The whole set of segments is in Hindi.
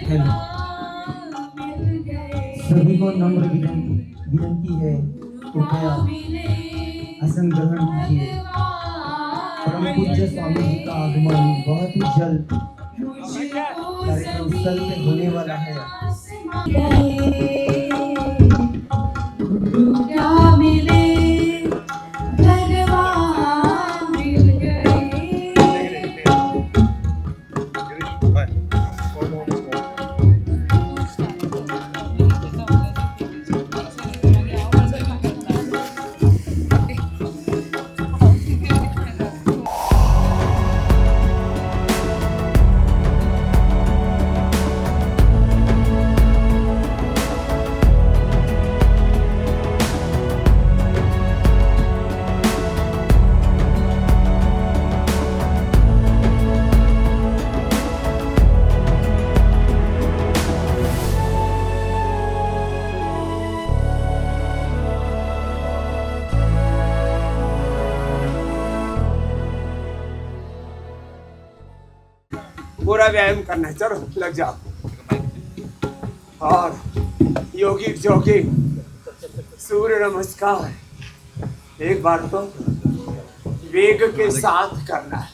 हेलो, सभी को नम्र विनती है, कृपया आसन ग्रहण कीजिए। परम पूज्य स्वामी जी का आगमन बहुत ही जल्द कार्यक्रम स्थल पे होने वाला है। क्या मिले भगवान मिल गए। पूरा व्यायाम करना है, चलो लग जाओ। और योगिक जॉगिंग, सूर्य नमस्कार एक बार तो वेग के साथ करना है।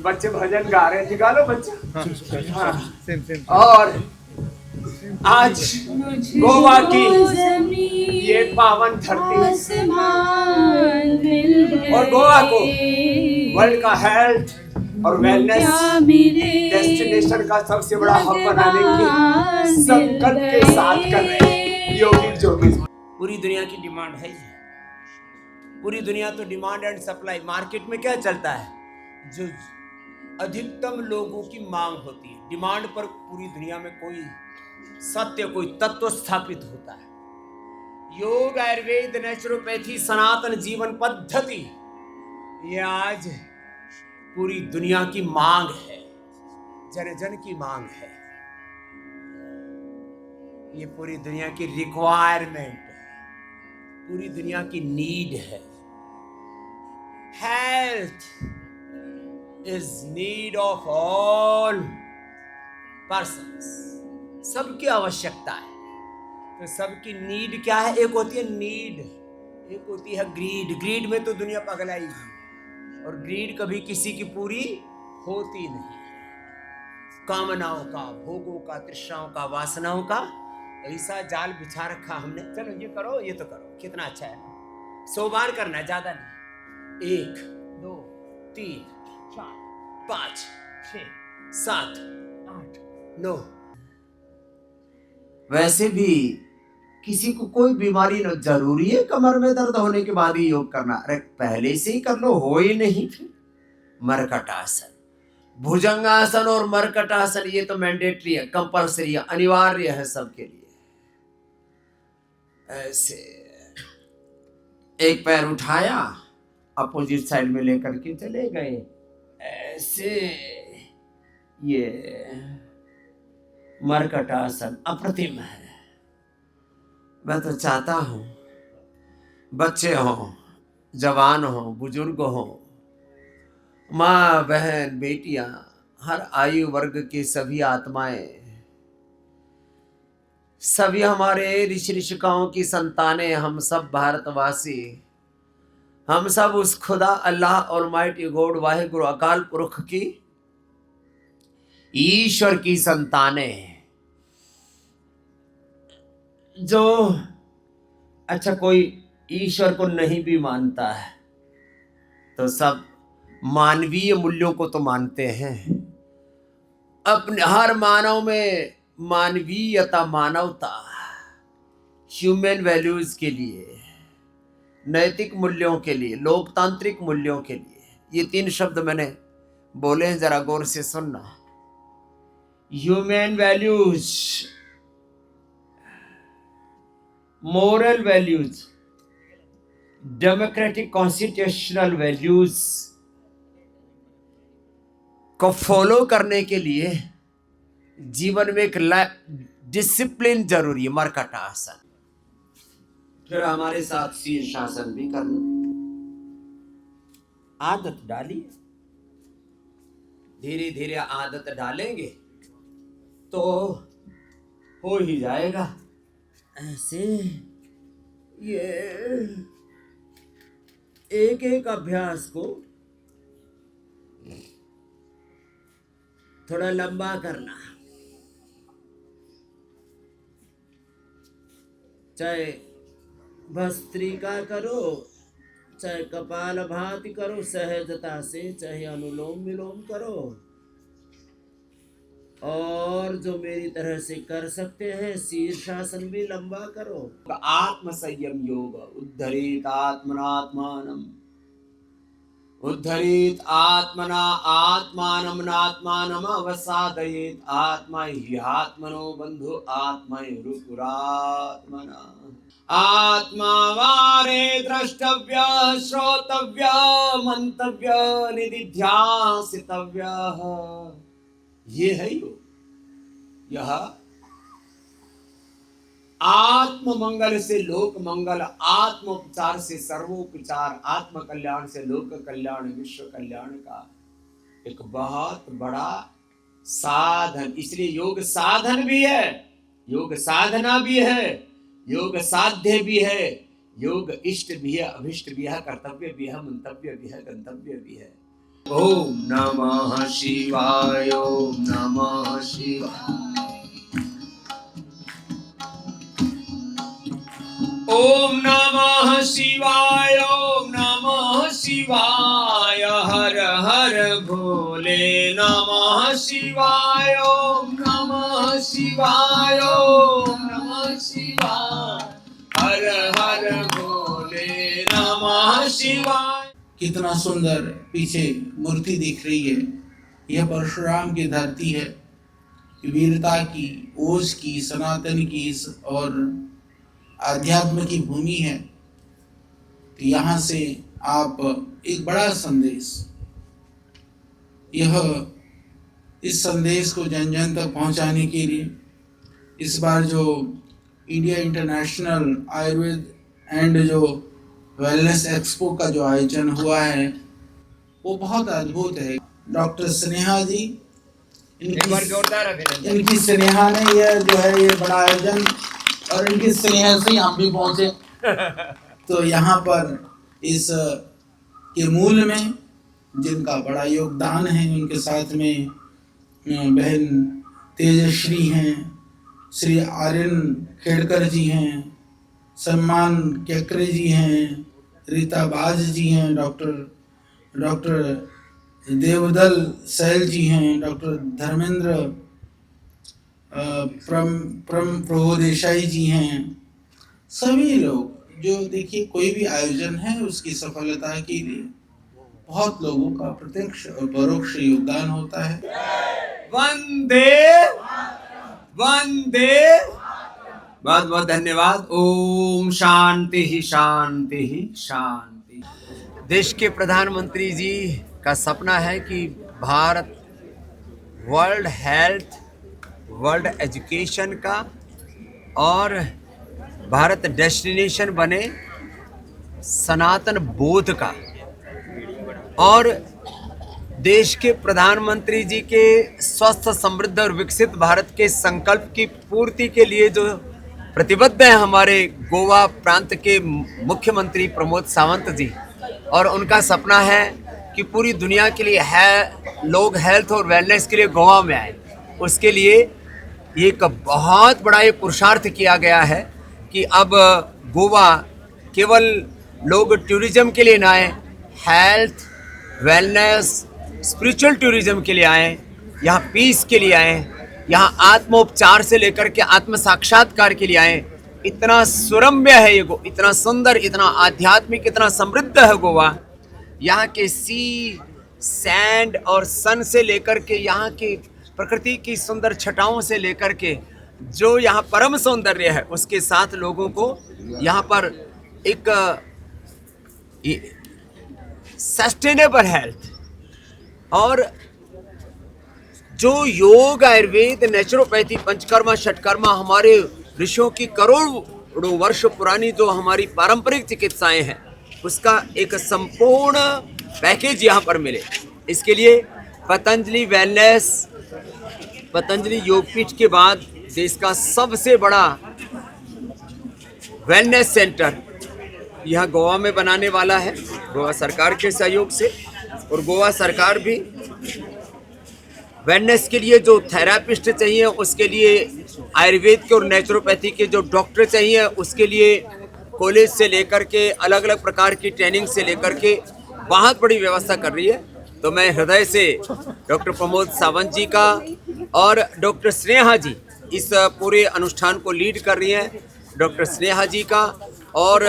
बच्चे भजन गा रहे हैं, निकालो बच्चे। हाँ। और आज गोवा की ये पावन धरती और गोवा को वर्ल्ड का हेल्थ और वेलनेस डेस्टिनेशन का सबसे बड़ा हब बनाने की संकल्प के साथ कर रहे हैं योगिक जोगी। पूरी दुनिया की डिमांड है, पूरी दुनिया तो डिमांड एंड सप्लाई। मार्केट में क्या चलता है, जो अधिकतम लोगों की मांग होती है, डिमांड पर पूरी दुनिया में कोई सत्य, कोई तत्व स्थापित होता है। योग, आयुर्वेद, नेचुरोपैथी, सनातन जीवन पद्धति, ये आज पूरी दुनिया की मांग है, जन जन की मांग है। ये पूरी दुनिया की रिक्वायरमेंट है, पूरी दुनिया की नीड है। Health is need of all persons, सबकी आवश्यकता है। तो सबकी नीड क्या है? एक होती है नीड, एक होती है ग्रीड। ग्रीड में तो दुनिया पगलाई है, और ग्रीड कभी किसी की पूरी होती नहीं। कामनाओं का, भोगों का, तृष्णाओं का, वासनाओं का ऐसा जाल बिछा रखा हमने। चलो ये करो, ये तो करो, कितना अच्छा है। 100 बार करना है, ज्यादा नहीं। 1 2 3 4 5 6 7 8 9। वैसे भी किसी को कोई बीमारी न जरूरी है कमर में दर्द होने के बाद ही योग करना? अरे पहले से ही कर लो, हो ही नहीं फिर। मरकटासन, भुजंगासन और मरकटासन ये तो मैंडेटरी है, कंपल्सरी है, अनिवार्य है सबके लिए। ऐसे एक पैर उठाया, अपोजिट साइड में लेकर के चले गए, ऐसे। ये मरकटासन अप्रतिम है। मैं तो चाहता हूं बच्चे हों, जवान हों, बुजुर्ग हों, माँ बहन बेटियां, हर आयु वर्ग की सभी आत्माएं, सभी हमारे ऋषि ऋषिकाओं की संतानें, हम सब भारतवासी, हम सब उस खुदा अल्लाह ऑलमाइटी गॉड वाहिगुरु अकाल पुरख की, ईश्वर की संतानें, जो अच्छा कोई ईश्वर को नहीं भी मानता है तो सब मानवीय मूल्यों को तो मानते हैं। अपने हर मानव में मानवीयता, मानवता, ह्यूमन वैल्यूज के लिए, नैतिक मूल्यों के लिए, लोकतांत्रिक मूल्यों के लिए, ये 3 शब्द मैंने बोले हैं, जरा गौर से सुनना। Human values, moral values, democratic constitutional values को फॉलो करने के लिए जीवन में एक डिसिप्लिन जरूरी है। मरकटासन, फिर हमारे साथ शीर्षासन भी करना, आदत डालिए। धीरे धीरे आदत डालेंगे तो हो ही जाएगा। ऐसे ये एक एक अभ्यास को थोड़ा लंबा करना, चाहे भस्त्रिका करो, चाहे कपालभाति करो सहजता से, चाहे अनुलोम विलोम करो, और जो मेरी तरह से कर सकते हैं शीर्षासन भी लंबा करो। आत्म संयम योग उद्धरेत आत्मनात्मानम, उद्धरेत आत्मना आत्मानम नात्मानम अवसादयेत आत्मा हि आत्मनो बंधु आत्मैरुपुरात्मना। आत्मा वारे द्रष्टव्य श्रोतव्य मंतव्य निधिध्यासितव्य, ये है योग। यह आत्म मंगल से लोक मंगल, आत्मोपचार से सर्वोपचार, आत्म कल्याण से लोक कल्याण, विश्व कल्याण का एक बहुत बड़ा साधन। इसलिए योग साधन भी है, योग साधना भी है, योग साध्य भी है, योग इष्ट भी है, अभिष्ट भी है, कर्तव्य भी है, मंतव्य भी है, गंतव्य भी है। ओम नमः शिवाय, ओम नमः शिवाय, ओम नमः शिवाय, ओम नमः शिवाय, हर हर भोले नमः शिवाय, ओम नमः शिवाय, ओम नमः शिवाय, हर हर भोले नमः शिवाय। कितना सुंदर पीछे मूर्ति दिख रही है। यह परशुराम की धरती है, वीरता की, ओज की, सनातन की और आध्यात्म की भूमि है। तो यहाँ से आप एक बड़ा संदेश, इस संदेश को जन जन तक पहुँचाने के लिए इस बार जो इंडिया इंटरनेशनल आयुर्वेद एंड जो वेलनेस एक्सपो का जो आयोजन हुआ है वो बहुत अद्भुत है। डॉक्टर स्नेहा जी, इनकी स्नेहा ने यह जो है ये बड़ा आयोजन, और इनकी स्नेहा से हम भी पहुंचे। तो यहाँ पर इस के मूल में जिनका बड़ा योगदान है, उनके साथ में बहन तेजश्री हैं, श्री आर्यन खेड़कर जी हैं, सम्मान केकरे जी हैं, रीता बाज जी हैं, डॉक्टर देवदल सैल जी हैं, डॉक्टर धर्मेंद्र प्रभु देसाई जी हैं। सभी लोग जो देखिए कोई भी आयोजन है उसकी सफलता के लिए बहुत लोगों का प्रत्यक्ष और परोक्ष योगदान होता है। वंदे वंदे, बहुत बहुत धन्यवाद। ओम शांति ही शांति ही शांति। देश के प्रधानमंत्री जी का सपना है कि Bharat world health, world education का और भारत डेस्टिनेशन बने सनातन बोध का। और देश के प्रधानमंत्री जी के स्वस्थ, समृद्ध और विकसित भारत के संकल्प की पूर्ति के लिए जो प्रतिबद्ध है हमारे गोवा प्रांत के मुख्यमंत्री प्रमोद सावंत जी, और उनका सपना है कि पूरी दुनिया के लिए लोग हेल्थ और वेलनेस के लिए गोवा में आए। उसके लिए एक बहुत बड़ा ये पुरुषार्थ किया गया है कि अब गोवा केवल लोग टूरिज्म के लिए ना आए, हेल्थ, वेलनेस, स्पिरिचुअल टूरिज्म के लिए आए, यहाँ पीस के लिए आए, यहाँ आत्मोपचार से लेकर के आत्म साक्षात्कार के लिए आए। इतना सुरम्य है ये इतना सुंदर, इतना आध्यात्मिक, इतना समृद्ध है गोवा। यहाँ के सी, सैंड और सन से लेकर के यहाँ की प्रकृति की सुंदर छटाओं से लेकर के जो यहाँ परम सौंदर्य है, उसके साथ लोगों को यहाँ पर एक सस्टेनेबल हेल्थ और जो योग, आयुर्वेद, नेचुरोपैथी, पंचकर्मा, षटकर्मा, हमारे ऋषियों की करोड़ों वर्ष पुरानी जो हमारी पारंपरिक चिकित्साएं हैं, उसका एक संपूर्ण पैकेज यहाँ पर मिले। इसके लिए पतंजलि वेलनेस, पतंजलि योगपीठ के बाद देश का सबसे बड़ा वेलनेस सेंटर यह गोवा में बनाने वाला है, गोवा सरकार के सहयोग से। और गोवा सरकार भी वेलनेस के लिए जो थेरापिस्ट चाहिए, उसके लिए आयुर्वेद के और नेचुरोपैथी के जो डॉक्टर चाहिए, उसके लिए कॉलेज से लेकर के अलग अलग प्रकार की ट्रेनिंग से लेकर के बहुत बड़ी व्यवस्था कर रही है। तो मैं हृदय से डॉक्टर प्रमोद सावंत जी का और डॉक्टर स्नेहा जी इस पूरे अनुष्ठान को लीड कर रही हैं, डॉक्टर स्नेहा जी का और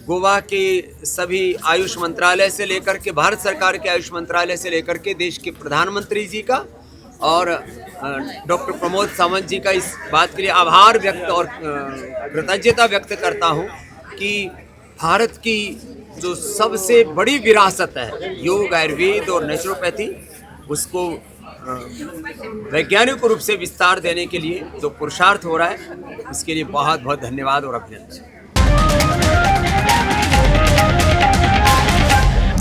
गोवा के सभी आयुष मंत्रालय से लेकर के, भारत सरकार के आयुष मंत्रालय से लेकर के देश के प्रधानमंत्री जी का और डॉक्टर प्रमोद सावंत जी का इस बात के लिए आभार व्यक्त और कृतज्ञता व्यक्त करता हूं कि भारत की जो सबसे बड़ी विरासत है योग, आयुर्वेद और नेचुरोपैथी, उसको वैज्ञानिक रूप से विस्तार देने के लिए जो पुरुषार्थ हो रहा है, इसके लिए बहुत बहुत धन्यवाद और अभिनंदन।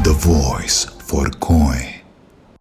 The voice for Koi.